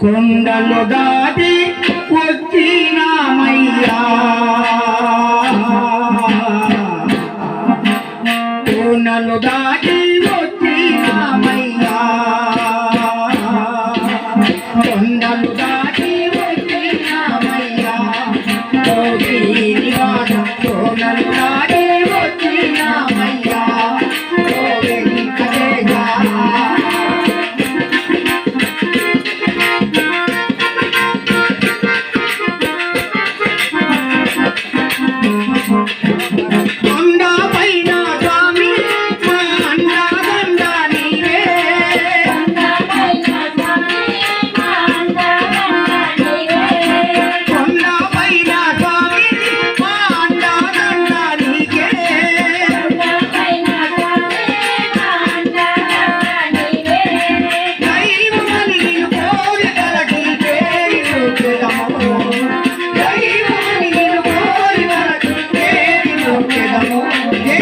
కొండలు దాటి వచ్చినామయ్యా, కొండలు దాటి వచ్చినామయ్యా, కొండలు దాటి వచ్చినామయ్యా, కొండలు దాటి వచ్చినామయ్యా,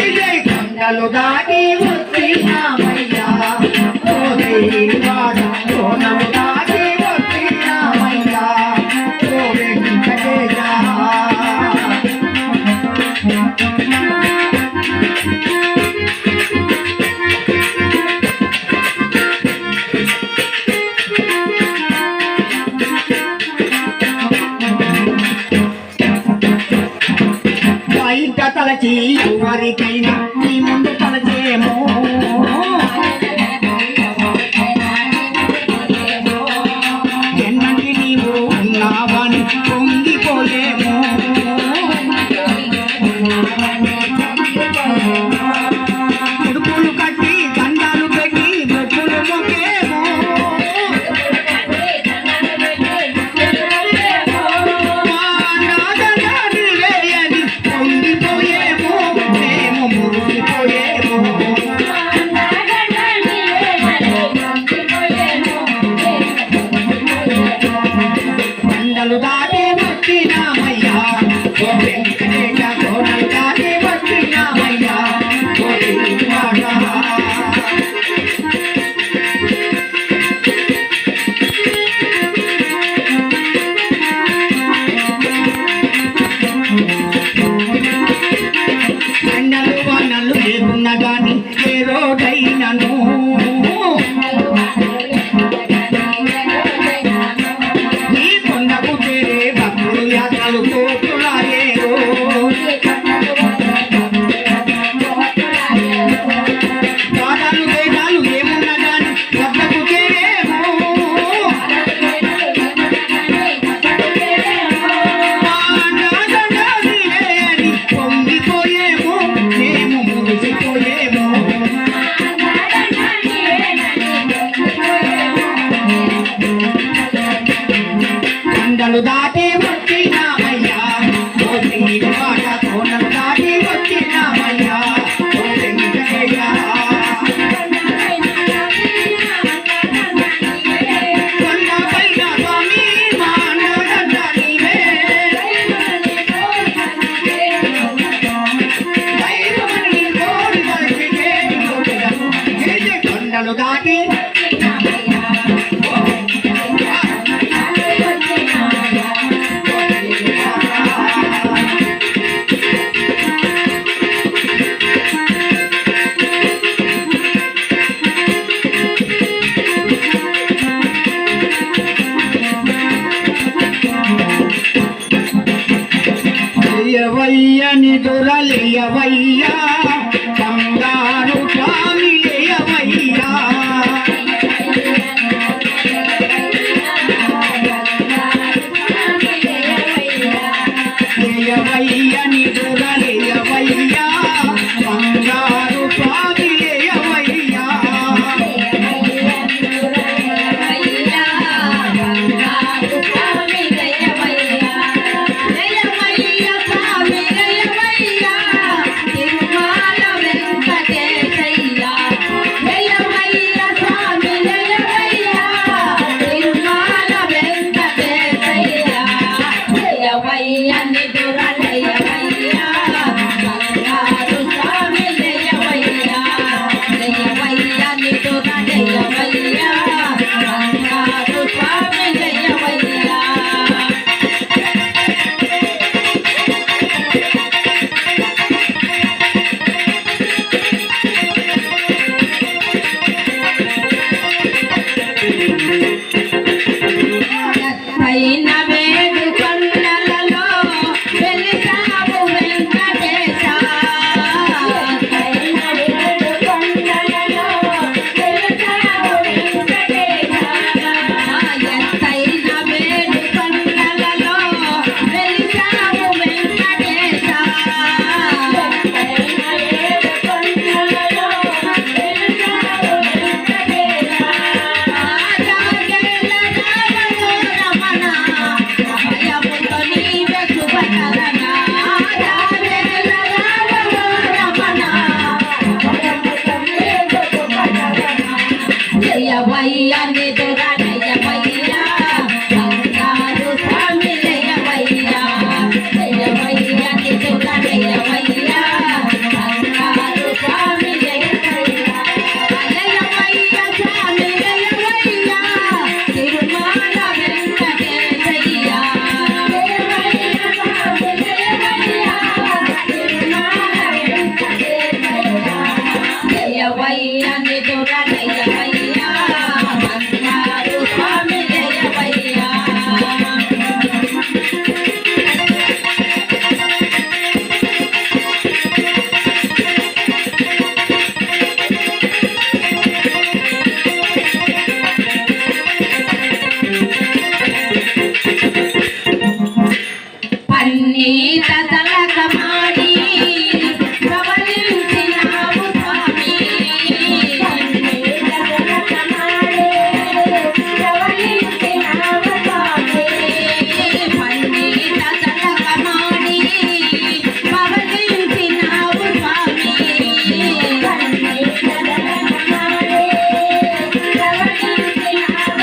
కొండలు దాటి వచ్చినామయ్యా, కొండలు దాటి వచ్చినామయ్యా, వెంకటేశ. బయట తలచి ఎవరికైనా నీ ముందు తలచేమో, ఎన్నంటి నీవు ఉన్నావని పొంగిపోయేమో, ఉడుపులు కట్టి దండాలు పెట్టి బొట్టులు మొక్కేమో, కొండలు దాటి వచ్చినామయ్యా, వెంకటేశ, కొండలు దాటి వచ్చినామయ్యా, ఎండలు వానలు లేకున్నా గాని ఏ రోజైనను కొండలు దాటి వచ్చినామయ్యా, కొండలు దాటి వచ్చినామయ్యా, వెంకటేశ. కొండపైన స్వామి మా అన్నదండ నీవే, కొండలు దాటి లేయవయ్యని దొరలేయవయ్యా, బంగారు స్వామి లేయవయ్యా, లేయవయ్యని దొరలేయవయ్యా, బంగారు స్వామి లేయవయ్యా, Bye. నిదుర జయవయ్యా బంగారు స్వామి జయవయ్యా అయిన వేడు కొండలలో వెలిసావు వెంకటేశ అయిన వేడు కొండలలో వెలిసావు వెంకటేశ ఎత్తైన వేడు కొండలలో వెలిసావు వెంకటేశ ఎత్తైన వేడు కొండలలో వెలిసావు వెంకటేశ జయవయ్యా నిదుర జయవయ్యా బంగారు స్వామి జయవయ్యా జయవయ్యా నిదుర జయవయ్యా బంగారు స్వామి జయవయ్యా జయవయ్యా స్వామి జయవయ్యా తిరుమల వెంకటేశయ్యా జయవయ్యా స్వామి జయవయ్యా తిరుమల వెంకటేశయ్యా జయవయ్యా నిదుర జయవయ్యా బంగారు స్వామి జయవయ్యా పన్నీత తలకమాడి ప్రవలించినావు స్వామి పన్నీత తలకమాడి ప్రవలించినావు స్వామి పన్నీత తలకమాడి ప్రవలించినావు స్వామి పన్నీత తలకమాడి ప్రవలించినావు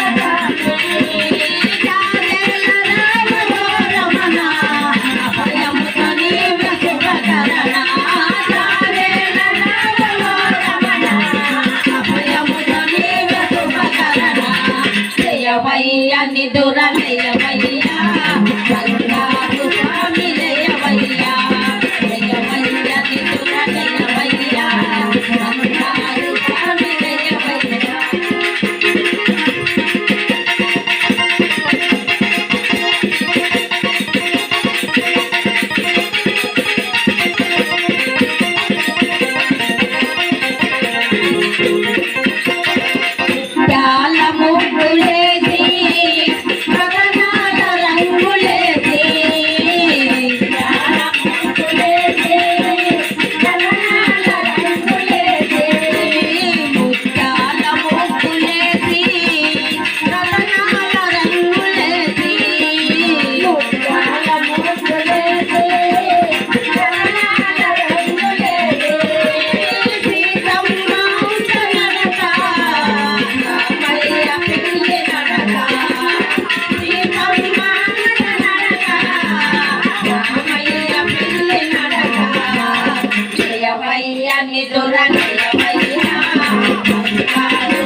జయవయ్యా నిదుర జయవయ్యా బంగారు స్వామి జయవయ్యా జయవయ్యా నిదుర జయవయ్యా బంగారు స్వామి జయవయ్యా చాలా ముగ్గులేసి గగనాల రంగులేసి చాలా ముగ్గులేసి గగనాల రంగులేసి ముత్యాల ముగ్గులేసి గగనాల రంగులేసి ముత్యాల ముగ్గులేసి గగనాల రంగులేసి సీతమ్మ నడక రామయ్య పిల్లి నడక సీతమ్మ నడక రామయ్య పిల్లి నడక జయవయ్య నిదుర జయవయ్య బంగారు